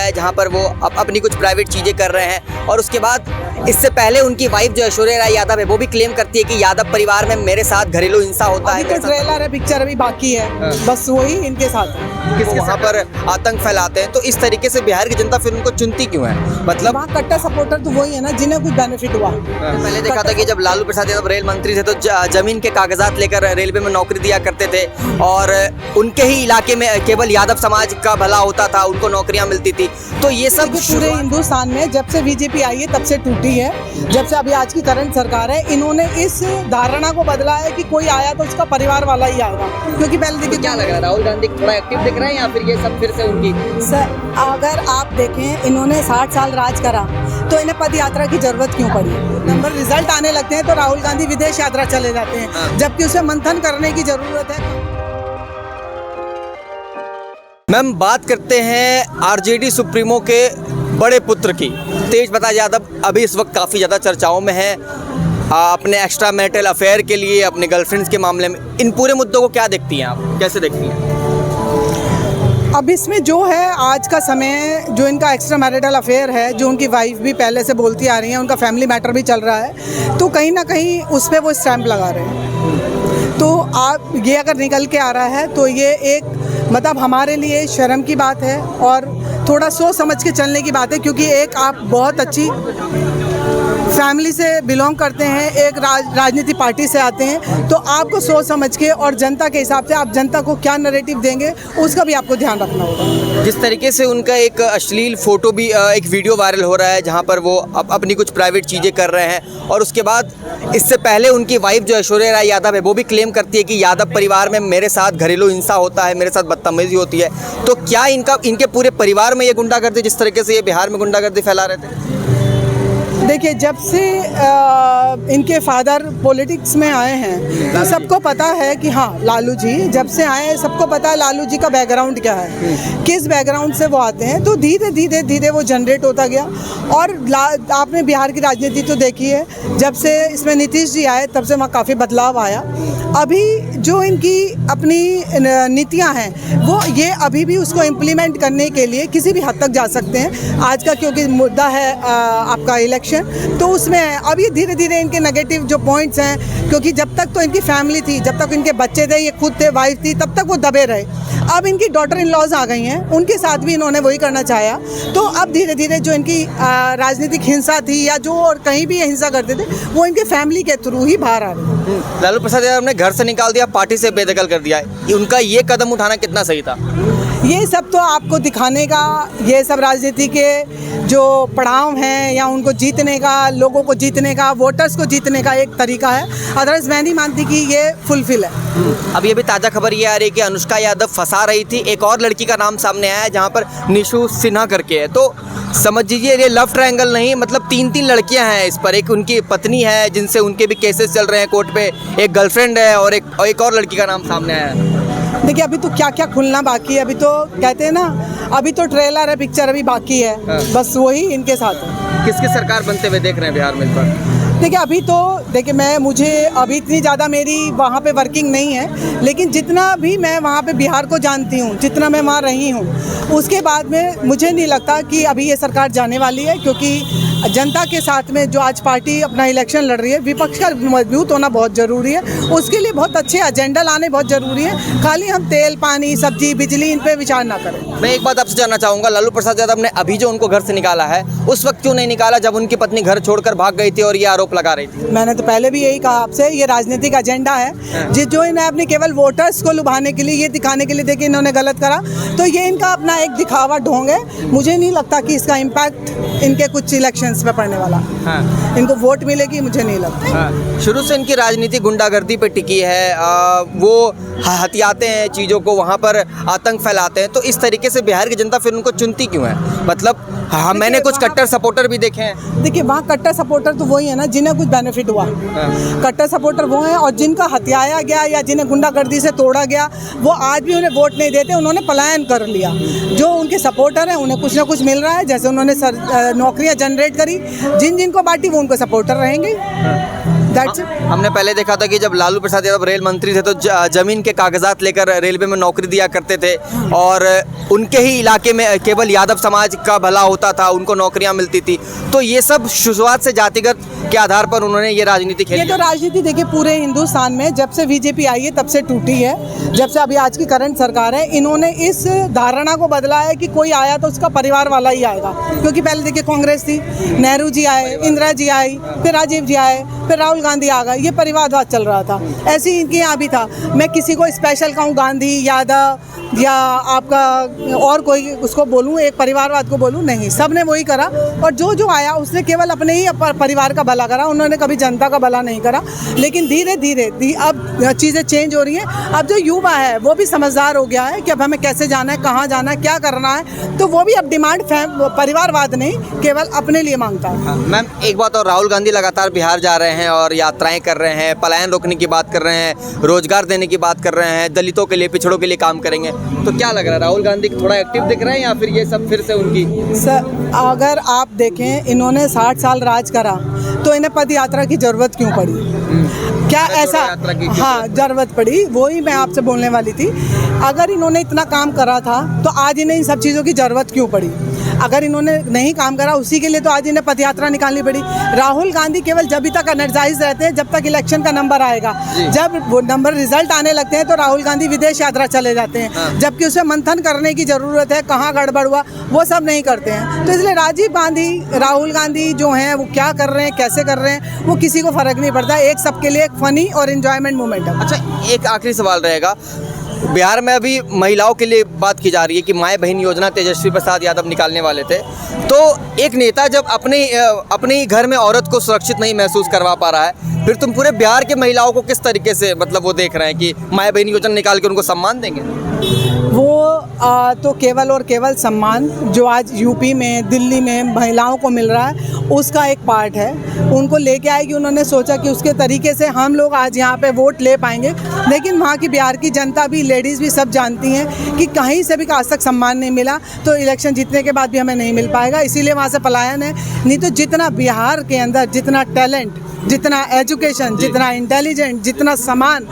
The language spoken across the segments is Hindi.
है जहां पर वो अपनी कुछ प्राइवेट चीज़ें कर रहे हैं। और उसके बाद इससे पहले उनकी वाइफ जो ऐश्वर्या राय यादव है वो भी क्लेम करती है कि यादव परिवार में मेरे साथ घरेलू हिंसा होता है। तो ट्रेलर है, पिक्चर अभी बाकी है, बस वही इनके साथ किसके वहाँ पर आतंक फैलाते हैं। तो इस तरीके से बिहार की जनता फिर उनको चुनती क्यों है? मतलब वहाँ कट्टर सपोर्टर तो वही है ना जिन्हें कुछ बेनिफिट हुआ। पहले देखा था कि जब लालू प्रसाद यादव रेल मंत्री थे तो जमीन के कागजात लेकर रेलवे में नौकरी दिया करते थे और उनके ही इलाके में केवल यादव समाज का भला होता था, उनको नौकरियां मिलती थी। तो ये सब पूरे हिंदुस्तान में जब से बीजेपी आई है तब से टूटी है। जब से अभी आज की करंट सरकार है, इन्होंने इस धारणा को बदला है कि कोई आया तो उसका परिवार वाला ही आएगा। क्योंकि पहले देखिए क्या लग रहा है, राहुल गांधी थोड़ा एक्टिव दिख रहे हैं या फिर ये सब फिर से उनकी? सर अगर आप देखें, इन्होंने 60 साल राज करा तो इन्हें पद यात्रा की जरूरत क्यों पड़ी? नंबर रिजल्ट आने लगते हैं तो राहुल गांधी विदेश यात्रा चले जाते हैं, जबकि उसे मंथन करने की जरूरत है। मैम, बात करते हैं आरजेडी सुप्रीमो के बड़े पुत्र की। तेज प्रताप यादव अभी इस वक्त काफ़ी ज़्यादा चर्चाओं में है अपने एक्स्ट्रा मैरिटल अफेयर के लिए, अपने गर्लफ्रेंड्स के मामले में। इन पूरे मुद्दों को क्या देखती हैं आप, कैसे देखती हैं? अब इसमें जो है आज का समय, जो इनका एक्स्ट्रा मैरिटल अफेयर है, जो उनकी वाइफ भी पहले से बोलती आ रही है, उनका फैमिली मैटर भी चल रहा है, तो कहीं ना कहीं उस पर वो स्टैंप लगा रहे हैं। तो आप ये अगर निकल के आ रहा है तो ये एक मतलब हमारे लिए शर्म की बात है और थोड़ा सोच समझ के चलने की बात है। क्योंकि एक आप बहुत अच्छी फैमिली से बिलोंग करते हैं, एक राजनीतिक पार्टी से आते हैं, तो आपको सोच समझ के और जनता के हिसाब से आप जनता को क्या नैरेटिव देंगे उसका भी आपको ध्यान रखना होगा। जिस तरीके से उनका एक अश्लील फोटो भी, एक वीडियो वायरल हो रहा है जहां पर वो अपनी कुछ प्राइवेट चीज़ें कर रहे हैं और उसके बाद इससे पहले उनकी वाइफ जो ऐश्वर्या राय यादव है वो भी क्लेम करती है कि यादव परिवार में मेरे साथ घरेलू हिंसा होता है, मेरे साथ बदतमीजी होती है। तो क्या इनके पूरे परिवार में ये गुंडागर्दी, जिस तरीके से ये बिहार में गुंडागर्दी फैला रहे थे? देखिए, जब से इनके फादर पॉलिटिक्स में आए हैं तो सबको पता है कि हाँ, लालू जी जब से आए हैं सबको पता है लालू जी का बैकग्राउंड क्या है, किस बैकग्राउंड से वो आते हैं। तो धीरे धीरे धीरे वो जनरेट होता गया। और आपने बिहार की राजनीति तो देखी है, जब से इसमें नीतीश जी आए तब से वहाँ काफ़ी बदलाव आया। अभी जो इनकी अपनी नीतियाँ हैं वो ये अभी भी उसको इम्प्लीमेंट करने के लिए किसी भी हद तक जा सकते हैं। आज का क्योंकि मुद्दा है आपका इलेक्शन, तो उसमें अब ये धीरे धीरे इनके नेगेटिव जो पॉइंट्स हैं, क्योंकि जब तक तो इनकी फैमिली थी, जब तक इनके बच्चे थे, ये खुद थे, वाइफ थी, तब तक वो दबे रहे। अब इनकी डॉटर इन लॉज आ गई हैं, उनके साथ भी इन्होंने वही करना चाहा। तो अब धीरे धीरे जो इनकी राजनीतिक हिंसा थी या जो और कहीं भी हिंसा करते थे वो इनके फैमिली के थ्रू ही बाहर आ रही है। लालू प्रसाद यादव ने घर से निकाल दिया, पार्टी से बेदखल कर दिया, उनका ये कदम उठाना कितना सही था? ये सब तो आपको दिखाने का, ये सब राजनीति के जो पड़ाव हैं या उनको जीतने का, लोगों को जीतने का, वोटर्स को जीतने का एक तरीका है। अदरवाइज मैं नहीं मानती कि ये फुलफिल है। अभी अभी ताज़ा खबर ये आ रही है कि अनुष्का यादव फंसा रही थी, एक और लड़की का नाम सामने आया है जहाँ पर निशु सिन्हा करके है। तो समझ लीजिए ये लव ट्रायंगल नहीं, मतलब 3 लड़कियां हैं इस पर। एक उनकी पत्नी है जिनसे उनके भी केसेस चल रहे हैं कोर्ट पे, एक गर्लफ्रेंड है और एक और लड़की का नाम सामने आया है। देखिए, अभी तो क्या क्या खुलना बाकी है। अभी तो कहते हैं ना, अभी तो ट्रेलर है, पिक्चर अभी बाकी है, बस वही इनके साथ है। किसकी सरकार बनते हुए देख रहे हैं बिहार में इस बार? देखिए, अभी तो मुझे अभी इतनी ज़्यादा मेरी वहाँ पे वर्किंग नहीं है, लेकिन जितना भी मैं वहाँ पे बिहार को जानती हूँ, जितना मैं वहाँ रही हूँ, उसके बाद में मुझे नहीं लगता कि अभी ये सरकार जाने वाली है। क्योंकि जनता के साथ में जो आज पार्टी अपना इलेक्शन लड़ रही है, विपक्ष का मजबूत होना बहुत ज़रूरी है। उसके लिए बहुत अच्छे एजेंडा लाने बहुत ज़रूरी है। खाली हम तेल, पानी, सब्जी, बिजली इन पे विचार ना करें। मैं एक बात आपसे जानना चाहूँगा, लालू प्रसाद यादव ने अभी जो उनको घर से निकाला है, उस वक्त क्यों नहीं निकाला जब उनकी पत्नी घर छोड़कर भाग गई थी और ये आरोप लगा रही थी? मैंने तो पहले भी यही कहा आपसे, ये राजनीतिक एजेंडा है जो इन्हें अपने केवल वोटर्स को लुभाने के लिए, ये दिखाने के लिए देखिए इन्होंने गलत करा, तो ये इनका अपना एक दिखावा ढोंग है। मुझे नहीं लगता कि इसका इम्पैक्ट इनके कुछ इलेक्शंस पे पड़ने वाला। इनको वोट मिलेगी, मुझे नहीं लगता। शुरू से इनकी राजनीति गुंडागर्दी पे टिकी है, वो हथियाते हैं चीज़ों को, वहाँ पर आतंक फैलाते हैं। तो इस तरीके से बिहार की जनता फिर उनको चुनती क्यों है? मतलब हाँ, मैंने कुछ कट्टर सपोर्टर भी देखे हैं। देखिए, वहाँ कट्टर सपोर्टर तो वही है ना जिन्हें कुछ बेनिफिट हुआ। कट्टर सपोर्टर वो हैं, और जिनका हत्याया गया या जिन्हें गुंडागर्दी से तोड़ा गया, वो आज भी उन्हें वोट नहीं देते, उन्होंने पलायन कर लिया। जो उनके सपोर्टर हैं उन्हें कुछ ना कुछ मिल रहा है, जैसे उन्होंने नौकरियां जनरेट करी, जिन को बांटी वो उनको सपोर्टर रहेंगे। हमने पहले देखा था कि जब लालू प्रसाद यादव रेल मंत्री थे तो जमीन के कागजात लेकर रेलवे में नौकरी दिया करते थे और उनके ही इलाके में केवल यादव समाज का भला होता था, उनको नौकरियां मिलती थी। तो ये सब शुरुआत से जातिगत के आधार पर उन्होंने ये राजनीति खेली। ये तो राजनीति देखिए पूरे हिंदुस्तान में जब से बीजेपी आई है तब से टूटी है। जब से अभी आज की करंट सरकार है, इन्होंने इस धारणा को बदला है कि कोई आया तो उसका परिवार वाला ही आएगा। क्योंकि पहले देखिए कांग्रेस थी, नेहरू जी आए, इंदिरा जी आई, फिर राजीव जी आए, फिर राहुल गांधी आ गए, ये परिवारवाद चल रहा था। ऐसे ही इनके यहाँ भी था। मैं किसी को स्पेशल कहूँ गांधी, यादव या आपका और कोई उसको बोलूँ, एक परिवारवाद को बोलूँ, नहीं, सब ने वही करा। और जो आया उसने केवल अपने ही परिवार का भला करा, उन्होंने कभी जनता का भला नहीं करा। लेकिन धीरे धीरे अब चीज़ें चेंज हो रही हैं। अब जो युवा है वो भी समझदार हो गया है कि अब हमें कैसे जाना है, कहाँ जाना है, क्या करना है। तो वो भी अब डिमांड परिवारवाद नहीं, केवल अपने लिए मांगता है। मैम एक बात और, राहुल गांधी लगातार बिहार जा रहे हैं और यात्राएं कर रहे हैं, पलायन रोकने की बात कर रहे हैं, रोजगार देने की बात कर रहे हैं, दलितों के लिए, पिछड़ों के लिए काम करेंगे। तो क्या लग रहा है, राहुल गांधी थोड़ा एक्टिव दिख रहे हैं या फिर ये सब फिर से उनकी? सर अगर आप देखें, इन्होंने 60 साल राज करा तो इन्हें पद यात्रा की जरूरत क्यों पड़ी? क्या ऐसा? हाँ, जरूरत पड़ी, वही मैं आपसे बोलने वाली थी। अगर इन्होंने इतना काम करा था तो आज इन्हें इन सब चीज़ों की ज़रूरत क्यों पड़ी? अगर इन्होंने नहीं काम करा उसी के लिए तो आज इन्हें पदयात्रा निकालनी पड़ी। राहुल गांधी केवल जब तक एनर्जाइज रहते हैं, जब तक इलेक्शन का नंबर आएगा। जब वो नंबर रिजल्ट आने लगते हैं तो राहुल गांधी विदेश यात्रा चले जाते हैं। जबकि उसे मंथन करने की ज़रूरत है, कहाँ गड़बड़ हुआ, वो सब नहीं करते हैं। तो इसलिए राजीव गांधी, राहुल गांधी जो हैं वो क्या कर रहे हैं, कैसे कर रहे हैं, वो किसी को फ़र्क नहीं पड़ता। एक सबके लिए एक फ़नी और इन्जॉयमेंट मोमेंट है। अच्छा, एक आखिरी सवाल रहेगा। बिहार में अभी महिलाओं के लिए बात की जा रही है कि माए बहन योजना तेजस्वी प्रसाद यादव निकालने वाले थे। तो एक नेता जब अपने ही घर में औरत को सुरक्षित नहीं महसूस करवा पा रहा है, फिर तुम पूरे बिहार के महिलाओं को किस तरीके से मतलब वो देख रहे हैं कि माए बहन योजना निकाल के उनको सम्मान देंगे? वो तो केवल और केवल सम्मान जो आज यूपी में, दिल्ली में महिलाओं को मिल रहा है उसका एक पार्ट है। उनको लेके आएगी, उन्होंने सोचा कि उसके तरीके से हम लोग आज यहाँ पे वोट ले पाएंगे। लेकिन वहाँ की बिहार की जनता भी, लेडीज़ भी सब जानती हैं कि कहीं से भी आज तक सम्मान नहीं मिला, तो इलेक्शन जीतने के बाद भी हमें नहीं मिल पाएगा। इसीलिए वहाँ से पलायन है। नहीं तो जितना बिहार के अंदर जितना टैलेंट, जितना एजुकेशन, जितना इंटेलिजेंट, जितना सामान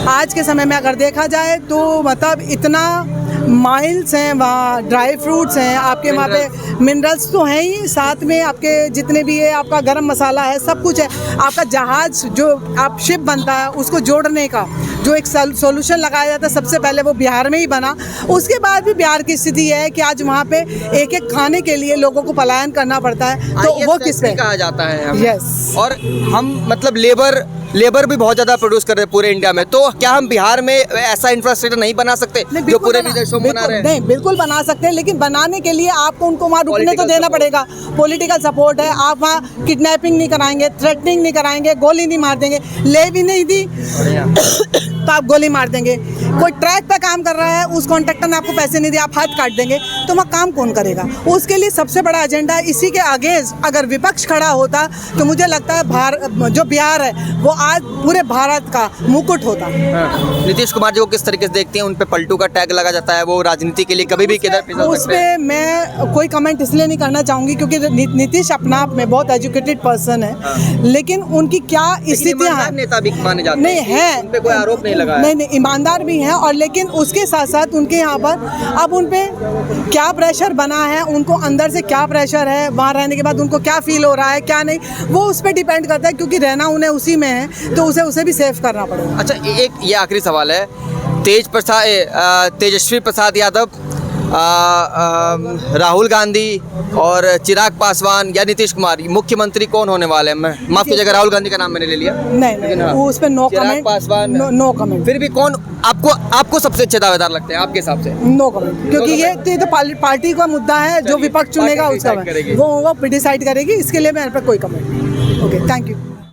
आज के समय में अगर देखा जाए तो मतलब इतना माइल्स हैं, वहाँ ड्राई फ्रूट्स हैं, आपके वहाँ पे मिनरल्स तो हैं ही, साथ में आपके जितने भी है, आपका गरम मसाला है, सब कुछ है। आपका जहाज़ जो आप शिप बनता है उसको जोड़ने का जो एक सोल्यूशन लगाया जाता है, सबसे पहले वो बिहार में ही बना। उसके बाद भी बिहार की स्थिति है कि आज वहाँ पे एक एक खाने के लिए लोगों को पलायन करना पड़ता है। तो वो किस पे कहा जाता है? यस। और हम मतलब लेबर भी बहुत ज़्यादा प्रोड्यूस कर रहे हैं पूरे इंडिया में। तो क्या हम बिहार में ऐसा इंफ्रास्ट्रक्चर नहीं बना सकते जो पूरे विदेशों में बना रहे हैं? नहीं, बिल्कुल बना सकते हैं, लेकिन बनाने के लिए आपको उनको वहाँ रुकने तो देना पड़ेगा। पॉलिटिकल सपोर्ट है। आप वहाँ किडनैपिंग नहीं कराएंगे, थ्रेटनिंग नहीं कराएंगे, गोली नहीं मार देंगे। ले भी नहीं दी तो आप गोली मार देंगे। कोई ट्रैक पे काम कर रहा है, उस कॉन्ट्रैक्टर ने आपको पैसे नहीं दिए, आप हाथ काट देंगे, तो वहाँ काम कौन करेगा? उसके लिए सबसे बड़ा एजेंडा है। इसी के अगेंस्ट अगर विपक्ष खड़ा होता तो मुझे लगता है जो बिहार है वो आज पूरे भारत का मुकुट होता। नीतीश कुमार जी को किस तरीके से देखते हैं? उन पे पलटू का टैग लगा जाता है, वो राजनीति के लिए कभी भी किधर फिसल सकते हैं। उस पे मैं कोई कमेंट इसलिए नहीं करना चाहूँगी क्योंकि नीतीश अपना आप में बहुत एजुकेटेड पर्सन है, लेकिन उनकी क्या स्थितियाँ नेता भी माने जाते हैं, नहीं है, उन पे कोई आरोप नहीं लगा है। नहीं, ईमानदार भी हैं। और लेकिन उसके साथ साथ उनके यहाँ पर अब उन पे क्या प्रेशर बना है, उनको अंदर से क्या प्रेशर है, वहाँ रहने के बाद उनको क्या फील हो रहा है, क्या नहीं, वो उस पर डिपेंड करता है। क्योंकि रहना उन्हें उसी में है तो उसे भी सेव करना पड़ेगा। अच्छा, एक ये आखिरी सवाल है। तेजस्वी प्रसाद यादव, राहुल गांधी और चिराग पासवान या नीतीश कुमार मुख्यमंत्री कौन होने वाले हैं? माफ कीजिएगा, राहुल गांधी का नाम मैंने ले लिया। नहीं, वो उस पे no comment. Paswan no comment. फिर भी कौन आपको सबसे अच्छे दावेदार लगते हैं आपके हिसाब से? नो कमेंट, क्योंकि ये तो पार्टी का मुद्दा है। जो विपक्ष चुनेगा उसका वो डिसाइड करेगी। इसके लिए मेरे पे कोई कमेंट। Okay, thank you.